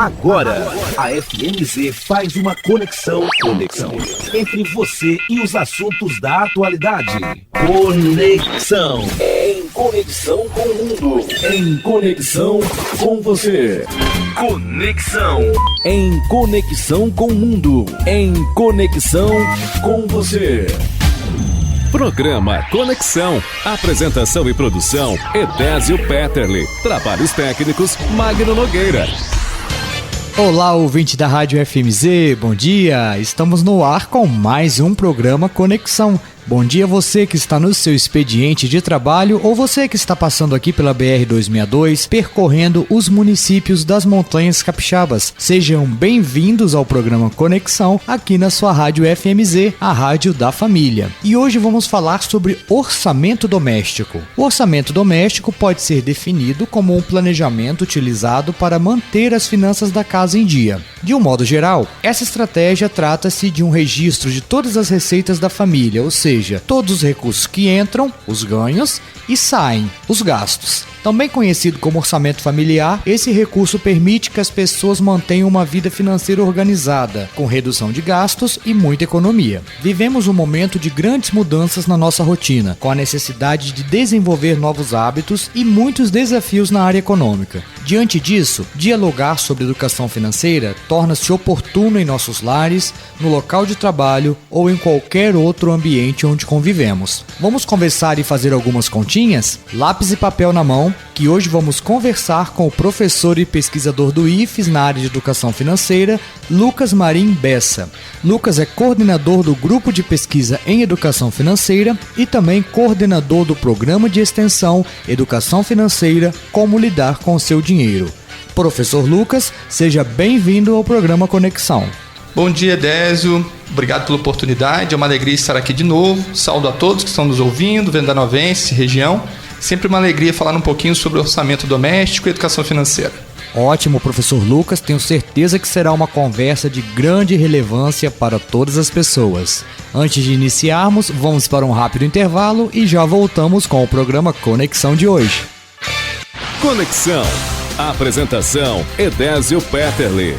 Agora, a FMZ faz uma conexão entre você e os assuntos da atualidade. Conexão. Em conexão com o mundo. Em conexão com você. Conexão. Em conexão com o mundo. Em conexão com você. Programa Conexão. Apresentação e produção, Edésio Petterle. Trabalhos técnicos, Magno Nogueira. Olá, ouvinte da Rádio FMZ, bom dia! Estamos no ar com mais um programa Conexão. Bom dia você que está no seu expediente de trabalho ou você que está passando aqui pela BR-262, percorrendo os municípios das Montanhas Capixabas. Sejam bem-vindos ao programa Conexão aqui na sua Rádio FMZ, a rádio da família. E hoje vamos falar sobre orçamento doméstico. O orçamento doméstico pode ser definido como um planejamento utilizado para manter as finanças da casa em dia. De um modo geral, essa estratégia trata-se de um registro de todas as receitas da família, ou seja, todos os recursos que entram, os ganhos, e saem, os gastos. Também conhecido como orçamento familiar, esse recurso permite que as pessoas mantenham uma vida financeira organizada, com redução de gastos e muita economia. Vivemos um momento de grandes mudanças na nossa rotina, com a necessidade de desenvolver novos hábitos e muitos desafios na área econômica. Diante disso, dialogar sobre educação financeira torna-se oportuno em nossos lares, no local de trabalho ou em qualquer outro ambiente onde convivemos. Vamos conversar e fazer algumas continhas? Lápis e papel na mão, que hoje vamos conversar com o professor e pesquisador do IFES na área de educação financeira, Lucas Marim Bessa. Lucas é coordenador do Grupo de Pesquisa em Educação Financeira e também coordenador do Programa de Extensão Educação Financeira, Como Lidar com o Seu Dinheiro. Professor Lucas, seja bem-vindo ao programa Conexão. Bom dia, Edésio. Obrigado pela oportunidade. É uma alegria estar aqui de novo. Saúdo a todos que estão nos ouvindo, Vendanovense, região. Sempre uma alegria falar um pouquinho sobre orçamento doméstico e educação financeira. Ótimo, professor Lucas. Tenho certeza que será uma conversa de grande relevância para todas as pessoas. Antes de iniciarmos, vamos para um rápido intervalo e já voltamos com o programa Conexão de hoje. Conexão. Apresentação, Edésio Petterle.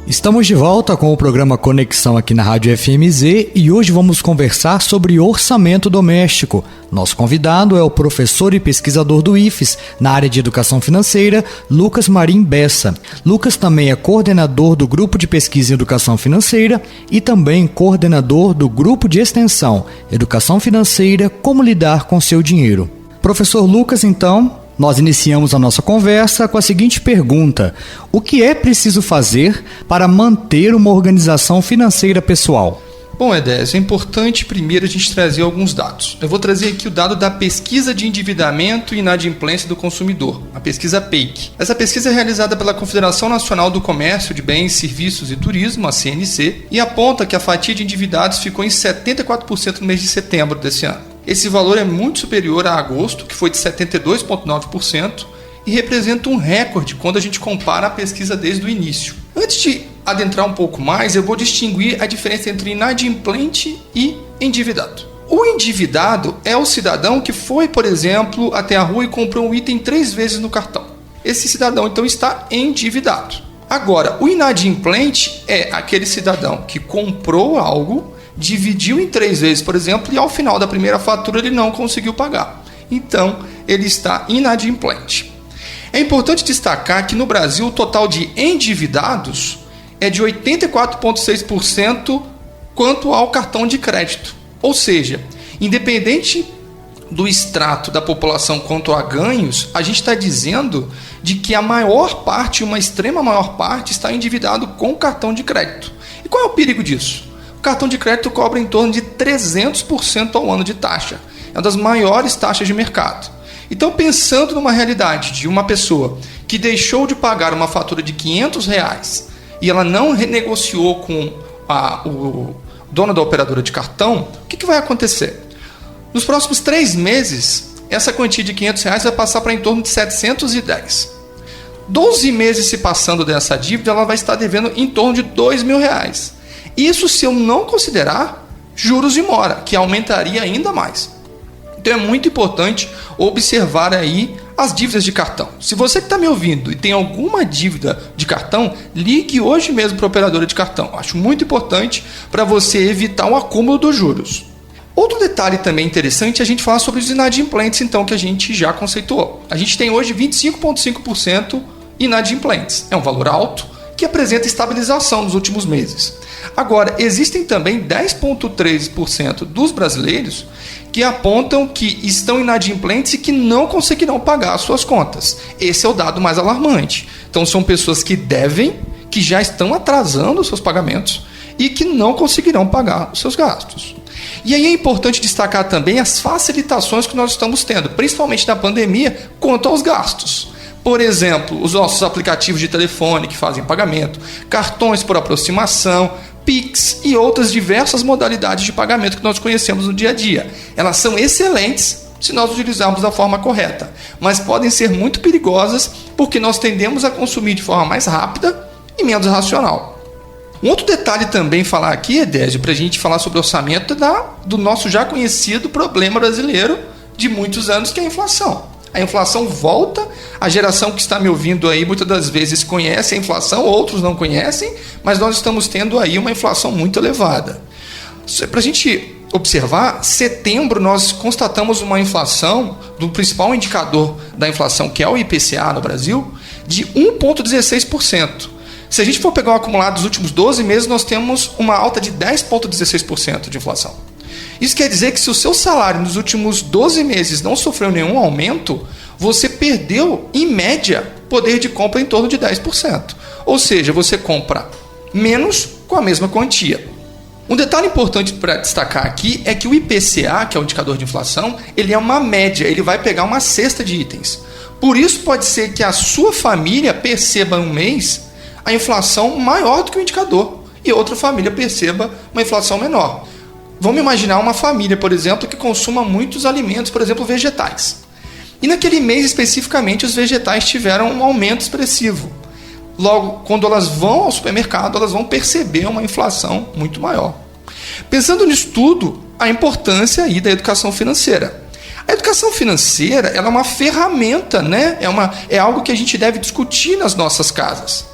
Estamos de volta com o programa Conexão aqui na Rádio FMZ e hoje vamos conversar sobre orçamento doméstico. Nosso convidado é o professor e pesquisador do IFES na área de educação financeira, Lucas Marim Bessa. Lucas também é coordenador do Grupo de Pesquisa em Educação Financeira e também coordenador do Grupo de Extensão Educação Financeira, Como Lidar com Seu Dinheiro. Professor Lucas, então, nós iniciamos a nossa conversa com a seguinte pergunta: o que é preciso fazer para manter uma organização financeira pessoal? Bom, Edésio, é importante primeiro a gente trazer alguns dados. Eu vou trazer aqui o dado da Pesquisa de Endividamento e Inadimplência do Consumidor, a pesquisa PEIC. Essa pesquisa é realizada pela Confederação Nacional do Comércio de Bens, Serviços e Turismo, a CNC, e aponta que a fatia de endividados ficou em 74% no mês de setembro desse ano. Esse valor é muito superior a agosto, que foi de 72,9%, e representa um recorde quando a gente compara a pesquisa desde o início. Antes de adentrar um pouco mais, eu vou distinguir a diferença entre inadimplente e endividado. O endividado é o cidadão que foi, por exemplo, até a rua e comprou um item 3 vezes no cartão. Esse cidadão, então, está endividado. Agora, o inadimplente é aquele cidadão que comprou algo, dividiu em 3 vezes, por exemplo, e ao final da primeira fatura ele não conseguiu pagar. Então, ele está inadimplente. É importante destacar que no Brasil o total de endividados é de 84,6% quanto ao cartão de crédito. Ou seja, independente do extrato da população quanto a ganhos, a gente está dizendo de que a maior parte, uma extrema maior parte, está endividado com o cartão de crédito. E qual é o perigo disso? O cartão de crédito cobra em torno de 300% ao ano de taxa. É uma das maiores taxas de mercado. Então, pensando numa realidade de uma pessoa que deixou de pagar uma fatura de R$500 e ela não renegociou com o dono da operadora de cartão, o que vai acontecer? Nos próximos 3 meses, essa quantia de R$500 vai passar para em torno de 710. 12 meses se passando dessa dívida, ela vai estar devendo em torno de R$2.000. Isso se eu não considerar juros de mora, que aumentaria ainda mais. Então é muito importante observar aí as dívidas de cartão. Se você que está me ouvindo e tem alguma dívida de cartão, ligue hoje mesmo para a operadora de cartão. Acho muito importante para você evitar o acúmulo dos juros. Outro detalhe também interessante é a gente falar sobre os inadimplentes, então, que a gente já conceituou. A gente tem hoje 25,5% inadimplentes. É um valor alto que apresenta estabilização nos últimos meses. Agora, existem também 10,3% dos brasileiros que apontam que estão inadimplentes e que não conseguirão pagar as suas contas. Esse é o dado mais alarmante. Então, são pessoas que devem, que já estão atrasando os seus pagamentos e que não conseguirão pagar os seus gastos. E aí é importante destacar também as facilitações que nós estamos tendo, principalmente na pandemia, quanto aos gastos. Por exemplo, os nossos aplicativos de telefone que fazem pagamento, cartões por aproximação, Pix e outras diversas modalidades de pagamento que nós conhecemos no dia a dia. Elas são excelentes se nós utilizarmos da forma correta, mas podem ser muito perigosas porque nós tendemos a consumir de forma mais rápida e menos racional. Um outro detalhe também falar aqui, Edésio, para a gente falar sobre orçamento do nosso já conhecido problema brasileiro de muitos anos, que é a inflação. A inflação volta, a geração que está me ouvindo aí muitas das vezes conhece a inflação, outros não conhecem, mas nós estamos tendo aí uma inflação muito elevada. Para a gente observar, setembro nós constatamos uma inflação do principal indicador da inflação, que é o IPCA no Brasil, de 1,16%. Se a gente for pegar o acumulado dos últimos 12 meses, nós temos uma alta de 10,16% de inflação. Isso quer dizer que se o seu salário nos últimos 12 meses não sofreu nenhum aumento, você perdeu, em média, poder de compra em torno de 10%. Ou seja, você compra menos com a mesma quantia. Um detalhe importante para destacar aqui é que o IPCA, que é o indicador de inflação, ele é uma média, ele vai pegar uma cesta de itens. Por isso pode ser que a sua família perceba um mês a inflação maior do que o indicador e outra família perceba uma inflação menor. Vamos imaginar uma família, por exemplo, que consuma muitos alimentos, por exemplo, vegetais. E naquele mês especificamente os vegetais tiveram um aumento expressivo. Logo, quando elas vão ao supermercado, elas vão perceber uma inflação muito maior. Pensando nisso tudo, a importância aí da educação financeira. A educação financeira ela é uma ferramenta, né? É algo que a gente deve discutir nas nossas casas.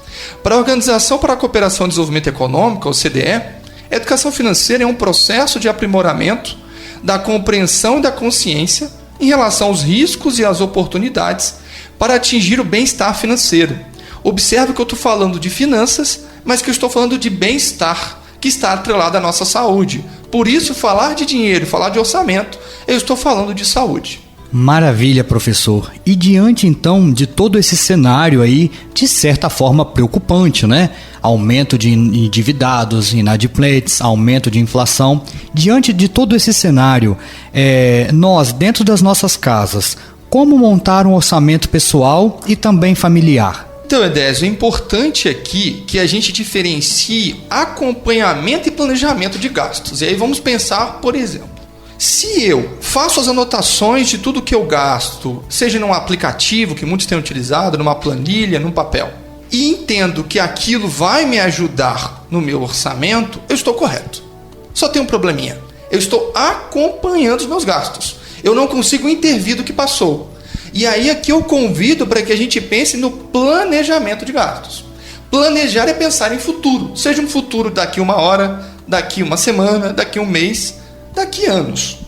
Para a Organização para a Cooperação e Desenvolvimento Econômico, a OCDE, a educação financeira é um processo de aprimoramento da compreensão e da consciência em relação aos riscos e às oportunidades para atingir o bem-estar financeiro. Observe que eu estou falando de finanças, mas que eu estou falando de bem-estar, que está atrelado à nossa saúde. Por isso, falar de dinheiro, falar de orçamento, eu estou falando de saúde. Maravilha, professor. E diante, então, de todo esse cenário aí, de certa forma preocupante, né? Aumento de endividados, inadimplentes, aumento de inflação. Diante de todo esse cenário, nós, dentro das nossas casas, como montar um orçamento pessoal e também familiar? Então, Edésio, é importante aqui que a gente diferencie acompanhamento e planejamento de gastos. E aí vamos pensar, por exemplo, se eu faço as anotações de tudo que eu gasto, seja num aplicativo que muitos têm utilizado, numa planilha, num papel, e entendo que aquilo vai me ajudar no meu orçamento, eu estou correto. Só tem um probleminha. Eu estou acompanhando os meus gastos. Eu não consigo intervir do que passou. E aí aqui eu convido para que a gente pense no planejamento de gastos. Planejar é pensar em futuro. Seja um futuro daqui uma hora, daqui uma semana, daqui um mês, daqui anos.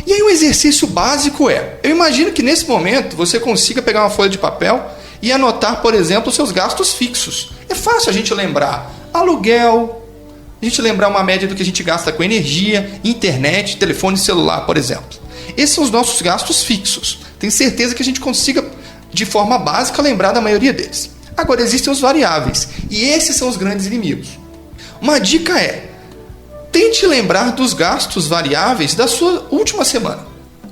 E aí um exercício básico eu imagino que nesse momento você consiga pegar uma folha de papel e anotar, por exemplo, os seus gastos fixos. É fácil a gente lembrar aluguel, a gente lembrar uma média do que a gente gasta com energia, internet, telefone celular, por exemplo. Esses são os nossos gastos fixos. Tenho certeza que a gente consiga, de forma básica, lembrar da maioria deles. Agora, existem os variáveis, e esses são os grandes inimigos. Uma dica tente lembrar dos gastos variáveis da sua última semana.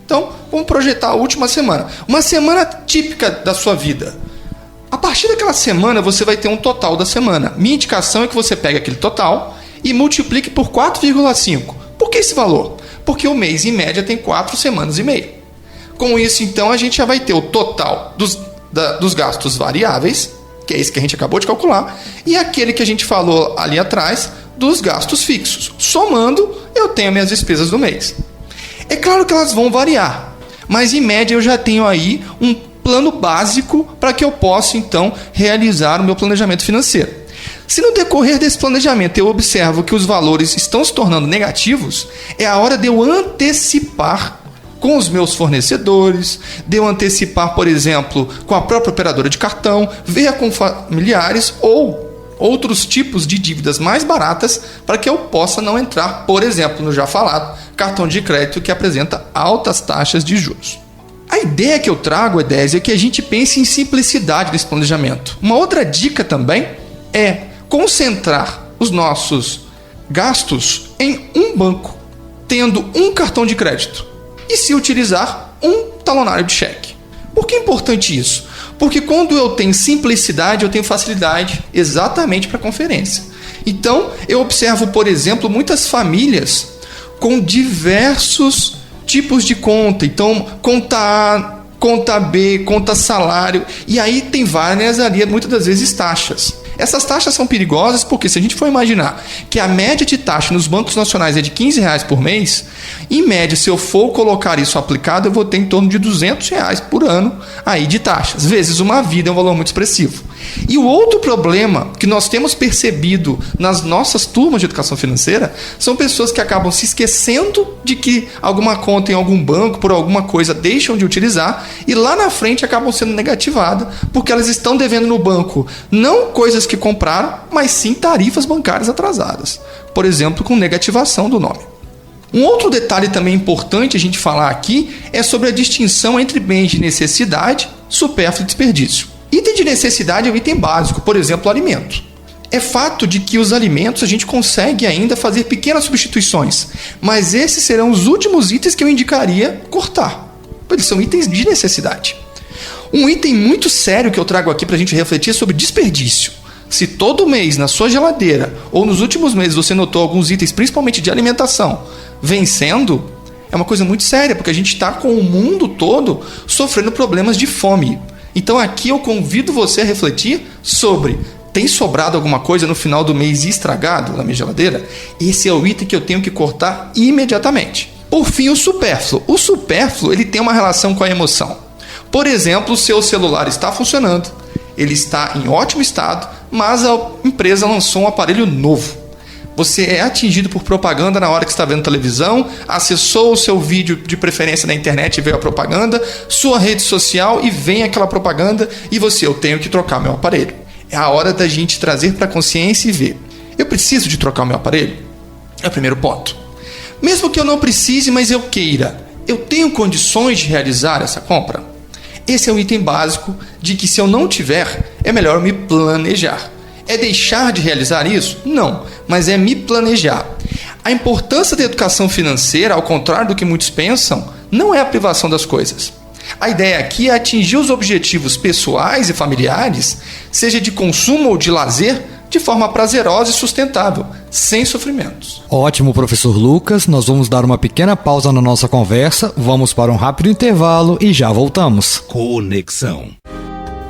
Então, vamos projetar a última semana. Uma semana típica da sua vida. A partir daquela semana, você vai ter um total da semana. Minha indicação é que você pegue aquele total e multiplique por 4,5. Por que esse valor? Porque o mês, em média, tem 4 semanas e meia. Com isso, então, a gente já vai ter o total dos gastos variáveis, que é esse que a gente acabou de calcular, e aquele que a gente falou ali atrás, dos gastos fixos. Somando, eu tenho minhas despesas do mês. É claro que elas vão variar, mas em média eu já tenho aí plano básico para que eu possa, então, realizar o meu planejamento financeiro. Se no decorrer desse planejamento eu observo que os valores estão se tornando negativos, é a hora de eu antecipar com os meus fornecedores, de eu antecipar, por exemplo, com a própria operadora de cartão, ver com familiares ou outros tipos de dívidas mais baratas para que eu possa não entrar, por exemplo, no já falado, cartão de crédito que apresenta altas taxas de juros. A ideia que eu trago, Edésio, é que a gente pense em simplicidade desse planejamento. Uma outra dica também é concentrar os nossos gastos em um banco, tendo um cartão de crédito e se utilizar um talonário de cheque. Por que é importante isso? Porque quando eu tenho simplicidade, eu tenho facilidade exatamente para conferência. Então, eu observo, por exemplo, muitas famílias com diversos tipos de conta. Então, conta A, conta B, conta salário. E aí tem várias ali, muitas das vezes, taxas. Essas taxas são perigosas porque se a gente for imaginar que a média de taxa nos bancos nacionais é de R$15 por mês, em média, se eu for colocar isso aplicado, eu vou ter em torno de R$200 por ano aí de taxas. Vezes uma vida é um valor muito expressivo. E o outro problema que nós temos percebido nas nossas turmas de educação financeira são pessoas que acabam se esquecendo de que alguma conta em algum banco, por alguma coisa, deixam de utilizar e lá na frente acabam sendo negativadas porque elas estão devendo no banco não coisas que compraram, mas sim tarifas bancárias atrasadas. Por exemplo, com negativação do nome. Um outro detalhe também importante a gente falar aqui é sobre a distinção entre bens de necessidade, supérfluo e desperdício. Item de necessidade é o item básico, por exemplo, o alimento. É fato de que os alimentos a gente consegue ainda fazer pequenas substituições, mas esses serão os últimos itens que eu indicaria cortar. Eles são itens de necessidade. Um item muito sério que eu trago aqui para a gente refletir é sobre desperdício. Se todo mês na sua geladeira ou nos últimos meses você notou alguns itens, principalmente de alimentação, vencendo, é uma coisa muito séria, porque a gente está com o mundo todo sofrendo problemas de fome. Então aqui eu convido você a refletir sobre: tem sobrado alguma coisa no final do mês e estragado na minha geladeira? Esse é o item que eu tenho que cortar imediatamente. Por fim, o supérfluo. O supérfluo ele tem uma relação com a emoção. Por exemplo, o seu celular está funcionando, ele está em ótimo estado, mas a empresa lançou um aparelho novo. Você é atingido por propaganda na hora que está vendo televisão, acessou o seu vídeo de preferência na internet e veio a propaganda, sua rede social e vem aquela propaganda e você: eu tenho que trocar meu aparelho. É a hora da gente trazer para a consciência e ver: eu preciso de trocar o meu aparelho? É o primeiro ponto. Mesmo que eu não precise, mas eu queira, eu tenho condições de realizar essa compra? Esse é um item básico de que, se eu não tiver, é melhor me planejar. É deixar de realizar isso? Não, mas é me planejar. A importância da educação financeira, ao contrário do que muitos pensam, não é a privação das coisas. A ideia aqui é atingir os objetivos pessoais e familiares, seja de consumo ou de lazer, de forma prazerosa e sustentável, sem sofrimentos. Ótimo, professor Lucas. Nós vamos dar uma pequena pausa na nossa conversa, vamos para um rápido intervalo e já voltamos. Conexão.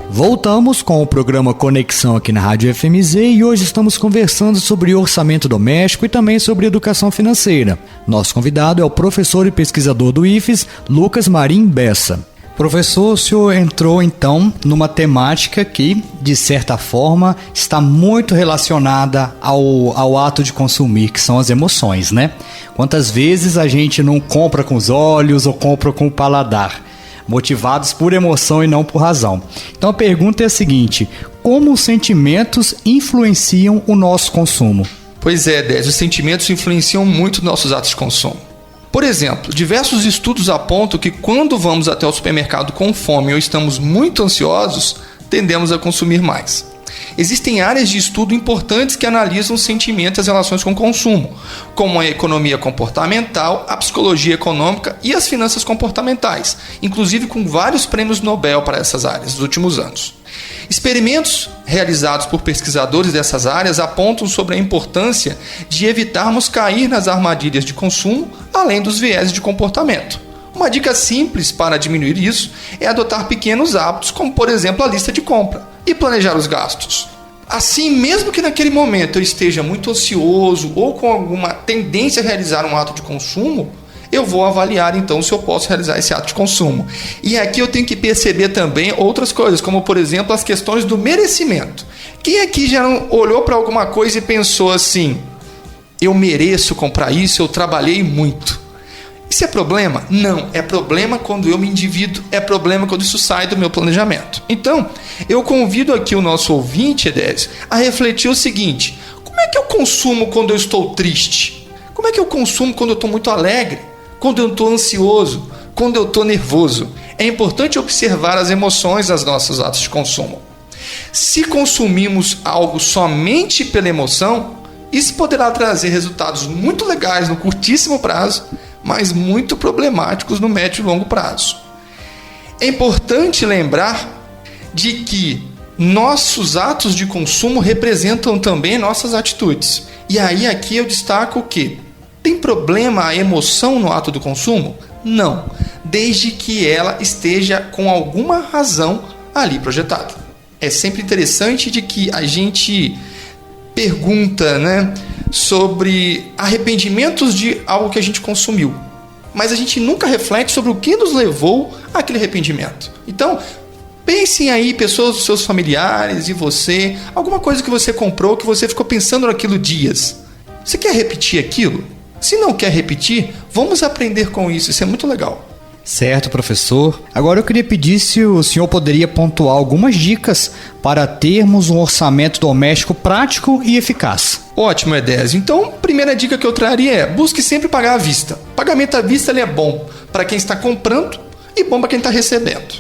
Voltamos com o programa Conexão aqui na Rádio FMZ e hoje estamos conversando sobre orçamento doméstico e também sobre educação financeira. Nosso convidado é o professor e pesquisador do IFES, Lucas Marim Bessa. Professor, o senhor entrou então numa temática que, de certa forma, está muito relacionada ao ato de consumir, que são as emoções, né? Quantas vezes a gente não compra com os olhos ou compra com o paladar, motivados por emoção e não por razão? Então a pergunta é a seguinte: como os sentimentos influenciam o nosso consumo? Pois é, Désio, os sentimentos influenciam muito nossos atos de consumo. Por exemplo, diversos estudos apontam que quando vamos até o supermercado com fome ou estamos muito ansiosos, tendemos a consumir mais. Existem áreas de estudo importantes que analisam os sentimentos e as relações com o consumo, como a economia comportamental, a psicologia econômica e as finanças comportamentais, inclusive com vários prêmios Nobel para essas áreas nos últimos anos. Experimentos realizados por pesquisadores dessas áreas apontam sobre a importância de evitarmos cair nas armadilhas de consumo, além dos vieses de comportamento. Uma dica simples para diminuir isso é adotar pequenos hábitos, como por exemplo a lista de compra, e planejar os gastos. Assim, mesmo que naquele momento eu esteja muito ansioso ou com alguma tendência a realizar um ato de consumo, eu vou avaliar então se eu posso realizar esse ato de consumo. E aqui eu tenho que perceber também outras coisas, como por exemplo as questões do merecimento. Quem aqui já não olhou para alguma coisa e pensou assim: eu mereço comprar isso, eu trabalhei muito? Isso é problema? Não, é problema quando eu me endivido, é problema quando isso sai do meu planejamento. Então, eu convido aqui o nosso ouvinte, Edésio, a refletir o seguinte: como é que eu consumo quando eu estou triste? Como é que eu consumo quando eu estou muito alegre? Quando eu estou ansioso? Quando eu estou nervoso? É importante observar as emoções dos nossos atos de consumo. Se consumimos algo somente pela emoção, isso poderá trazer resultados muito legais no curtíssimo prazo, mas muito problemáticos no médio e longo prazo. É importante lembrar de que nossos atos de consumo representam também nossas atitudes. E aí aqui eu destaco o quê? Tem problema a emoção no ato do consumo? Não, desde que ela esteja com alguma razão ali projetada. É sempre interessante de que a gente pergunta, sobre arrependimentos de algo que a gente consumiu, mas a gente nunca reflete sobre o que nos levou àquele arrependimento. Então, pensem aí, pessoas dos seus familiares e você, alguma coisa que você comprou que você ficou pensando naquilo dias. Você quer repetir aquilo? Se não quer repetir, vamos aprender com isso é muito legal. Certo, professor. Agora eu queria pedir se o senhor poderia pontuar algumas dicas para termos um orçamento doméstico prático e eficaz. Ótimo, Edésio. Então, primeira dica que eu traria é: busque sempre pagar à vista. Pagamento à vista ele é bom para quem está comprando e bom para quem está recebendo.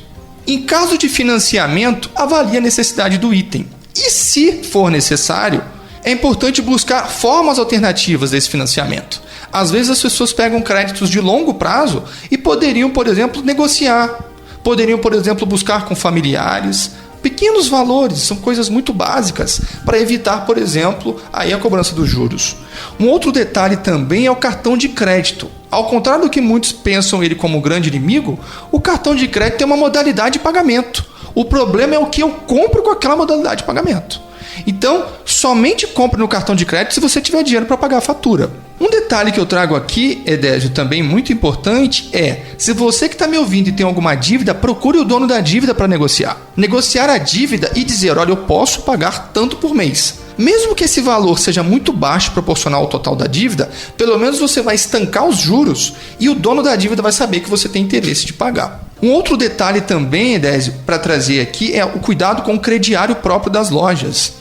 Em caso de financiamento, avalie a necessidade do item. E se for necessário, é importante buscar formas alternativas desse financiamento. Às vezes as pessoas pegam créditos de longo prazo e poderiam, por exemplo, negociar. Poderiam, por exemplo, buscar com familiares. Pequenos valores, são coisas muito básicas para evitar, por exemplo, aí a cobrança dos juros. Um outro detalhe também é o cartão de crédito. Ao contrário do que muitos pensam ele como um grande inimigo, o cartão de crédito tem uma modalidade de pagamento. O problema é o que eu compro com aquela modalidade de pagamento. Então, somente compre no cartão de crédito se você tiver dinheiro para pagar a fatura. Um detalhe que eu trago aqui, Edésio, também muito importante é: se você que está me ouvindo e tem alguma dívida, procure o dono da dívida para negociar. Negociar a dívida e dizer: olha, eu posso pagar tanto por mês. Mesmo que esse valor seja muito baixo proporcional ao total da dívida, pelo menos você vai estancar os juros e o dono da dívida vai saber que você tem interesse de pagar. Um outro detalhe também, Edésio, para trazer aqui é o cuidado com o crediário próprio das lojas.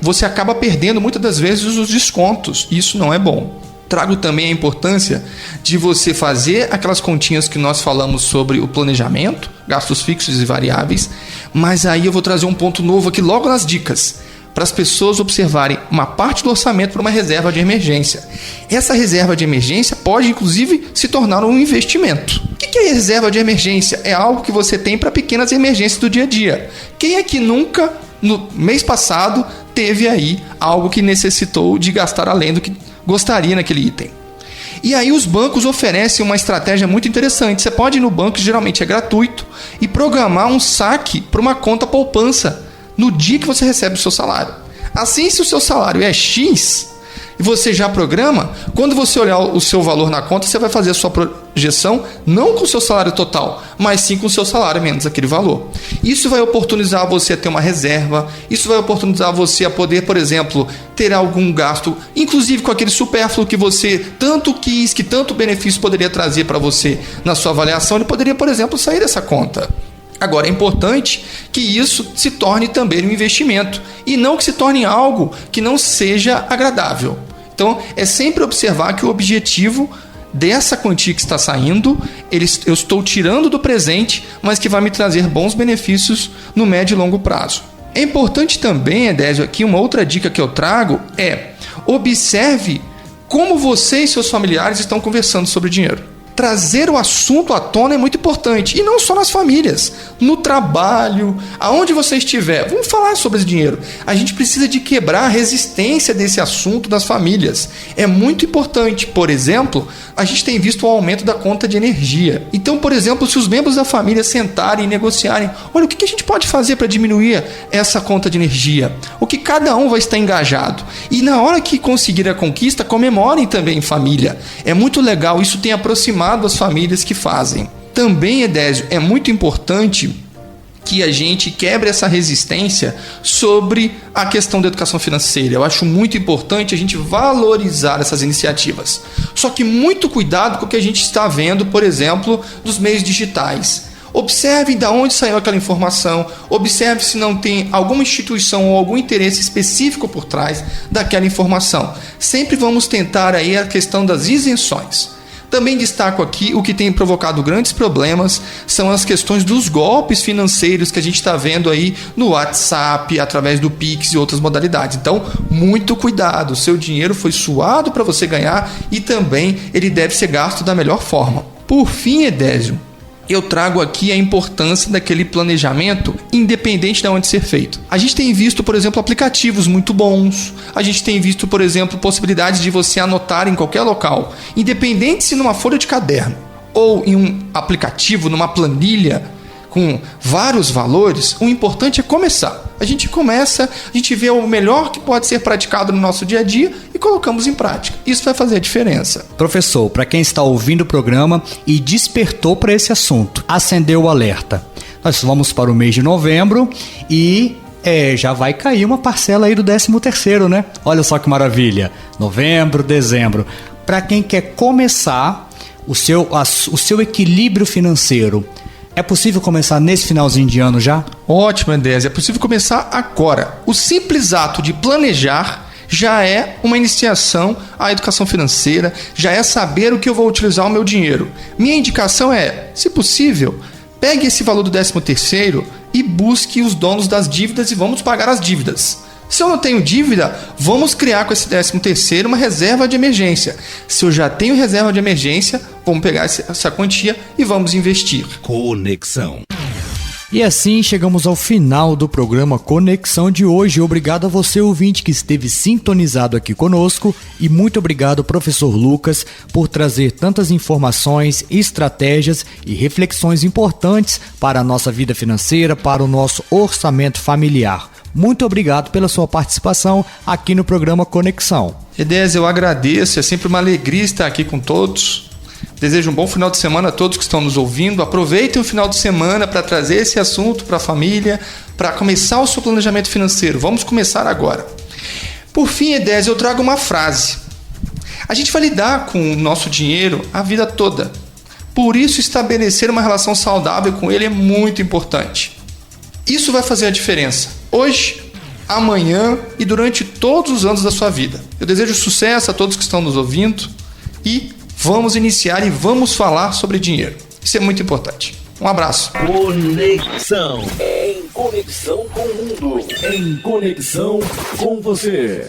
Você acaba perdendo muitas das vezes os descontos, e isso não é bom. Trago também a importância de você fazer aquelas continhas que nós falamos sobre o planejamento, gastos fixos e variáveis, mas aí eu vou trazer um ponto novo aqui logo nas dicas, para as pessoas observarem uma parte do orçamento para uma reserva de emergência. Essa reserva de emergência pode, inclusive, se tornar um investimento. O que é reserva de emergência? É algo que você tem para pequenas emergências do dia a dia. Quem é que nunca, no mês passado, teve aí algo que necessitou de gastar além do que gostaria naquele item? E aí os bancos oferecem uma estratégia muito interessante. Você pode ir no banco, geralmente é gratuito, e programar um saque para uma conta poupança no dia que você recebe o seu salário. Assim, se o seu salário é X e você já programa, quando você olhar o seu valor na conta, você vai fazer a sua projeção não com o seu salário total, mas sim com o seu salário menos aquele valor. Isso vai oportunizar você a ter uma reserva, isso vai oportunizar você a poder, por exemplo, ter algum gasto, inclusive com aquele supérfluo que você tanto quis, que tanto benefício poderia trazer para você na sua avaliação, ele poderia, por exemplo, sair dessa conta. Agora, é importante que isso se torne também um investimento e não que se torne algo que não seja agradável. Então, é sempre observar que o objetivo dessa quantia que está saindo, eu estou tirando do presente, mas que vai me trazer bons benefícios no médio e longo prazo. É importante também, Edésio, aqui uma outra dica que eu trago é: observe como você e seus familiares estão conversando sobre dinheiro. Trazer o assunto à tona é muito importante, e não só nas famílias, no trabalho, aonde você estiver. Vamos falar sobre esse dinheiro. A gente precisa de quebrar a resistência desse assunto das famílias. É muito importante. Por exemplo, a gente tem visto o aumento da conta de energia. Então, por exemplo, se os membros da família sentarem e negociarem: olha, o que a gente pode fazer para diminuir essa conta de energia? O que cada um vai estar engajado. E na hora que conseguir a conquista, comemorem também em família. É muito legal, isso tem aproximado as famílias que fazem. Também, Edésio, é muito importante que a gente quebre essa resistência sobre a questão da educação financeira. Eu acho muito importante a gente valorizar essas iniciativas. Só que muito cuidado com o que a gente está vendo, por exemplo, dos meios digitais. Observe de onde saiu aquela informação, observe se não tem alguma instituição ou algum interesse específico por trás daquela informação. Sempre vamos tentar aí a questão das isenções. Também destaco aqui o que tem provocado grandes problemas são as questões dos golpes financeiros que a gente está vendo aí no WhatsApp, através do Pix e outras modalidades. Então, muito cuidado, o seu dinheiro foi suado para você ganhar e também ele deve ser gasto da melhor forma. Por fim, Edésio, eu trago aqui a importância daquele planejamento independente de onde ser feito. A gente tem visto, por exemplo, aplicativos muito bons. A gente tem visto, por exemplo, possibilidades de você anotar em qualquer local, independente se numa folha de caderno ou em um aplicativo, numa planilha com vários valores. O importante é começar. A gente começa, a gente vê o melhor que pode ser praticado no nosso dia a dia e colocamos em prática. Isso vai fazer a diferença. Professor, para quem está ouvindo o programa e despertou para esse assunto, acendeu o alerta. Nós vamos para o mês de novembro e já vai cair uma parcela aí do 13º, né? Olha só que maravilha. Novembro, dezembro. Para quem quer começar o seu equilíbrio financeiro, é possível começar nesse finalzinho de ano já? Ótimo, Edésio. É possível começar agora. O simples ato de planejar já é uma iniciação à educação financeira, já é saber o que eu vou utilizar o meu dinheiro. Minha indicação é, se possível, pegue esse valor do 13º e busque os donos das dívidas e vamos pagar as dívidas. Se eu não tenho dívida, vamos criar com esse 13º uma reserva de emergência. Se eu já tenho reserva de emergência, vamos pegar essa quantia e vamos investir. Conexão. E assim chegamos ao final do programa Conexão de hoje. Obrigado a você, ouvinte, que esteve sintonizado aqui conosco. E muito obrigado, professor Lucas, por trazer tantas informações, estratégias e reflexões importantes para a nossa vida financeira, para o nosso orçamento familiar. Muito obrigado pela sua participação aqui no programa Conexão. Edésio, eu agradeço, é sempre uma alegria estar aqui com todos. Desejo um bom final de semana a todos que estão nos ouvindo. Aproveitem o final de semana para trazer esse assunto para a família, para começar o seu planejamento financeiro. Vamos começar agora. Por fim, Edésio, eu trago uma frase. A gente vai lidar com o nosso dinheiro a vida toda. Por isso, estabelecer uma relação saudável com ele é muito importante. Isso vai fazer a diferença hoje, amanhã e durante todos os anos da sua vida. Eu desejo sucesso a todos que estão nos ouvindo e vamos iniciar e vamos falar sobre dinheiro. Isso é muito importante. Um abraço. Conexão. Em conexão com o mundo. Em conexão com você.